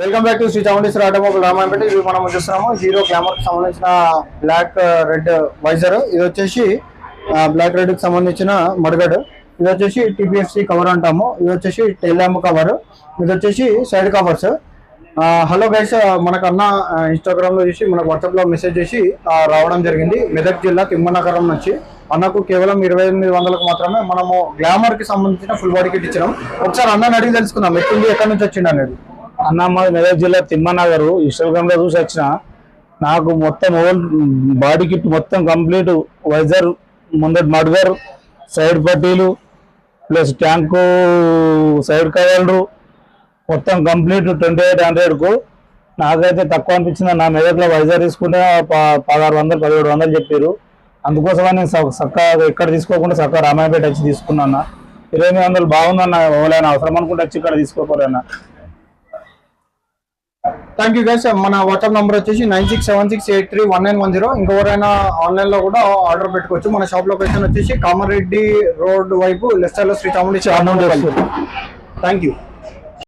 Welcome back to Shri Chamundeshwari automobile Ramayapet. ఇది మనం చూస్తున్నాము హీరో గ్లామర్ కి సంబంధించిన బ్లాక్ రెడ్ వైజర్. ఇది వచ్చేసి బ్లాక్ రెడ్ కి సంబంధించిన మడగడ్. ఇది వచ్చేసి టీపీఎఫ్సి కవర్ అంటాము. ఇది వచ్చేసి టెయిల్ ల్యాంప్ కవర్. ఇది వచ్చేసి సైడ్ కవర్స్. హలో గైస్, మనకు అన్న ఇన్స్టాగ్రామ్ లో చూసి మనకు వాట్సాప్ లో మెసేజ్ చేసి రావడం జరిగింది. మెదక్ జిల్లా తిమ్మనగరం నుంచి. అన్నకు కేవలం 2800కు మాత్రమే మనము గ్లామర్ కి సంబంధించిన ఫుల్ బాడీ కిట్ ఇచ్చినాం. ఒకసారి అన్న అడిగి తెలుసుకుందాం ఎట్లుంది, ఎక్కడి నుంచి వచ్చింది అనేది. అన్న మాది మెదక్ జిల్లా తిమ్మనగర్. ఇన్స్టాగ్రామ్ లో చూసి వచ్చిన. నాకు మొత్తం ఓల్ బాడీ కిట్ మొత్తం కంప్లీట్ వైజర్, ముందటి మడ్గర్, సైడ్ పట్టీలు ప్లస్ ట్యాంకు సైడ్ కవర్లు మొత్తం కంప్లీట్ 2800కు. నాకైతే తక్కువ అనిపించింది. నా మెదక్లో వైజర్ తీసుకుంటే 1600-1700 చెప్పారు. అందుకోసమే నేను చక్కగా ఎక్కడ తీసుకోకుండా చక్కగా రామాయపేట వచ్చి తీసుకున్నా. 2800 బాగుందన్న. ఎవరైనా అవసరం అనుకుంటే వచ్చి ఇక్కడ తీసుకోకూడదన్న. Thank you guys. మన వాట్సాప్ నంబర్ వచ్చేసి 9676831910. ఇంకెవరైనా ఆన్లైన్ లో కూడా ఆర్డర్ పెట్టుకోవచ్చు. మన షాప్ లొకేషన్ వచ్చేసి కామారెడ్డి రోడ్ వైపు లెఫ్ట్ సైడ్ లో శ్రీ చాముండేశ్వరి. Thank you.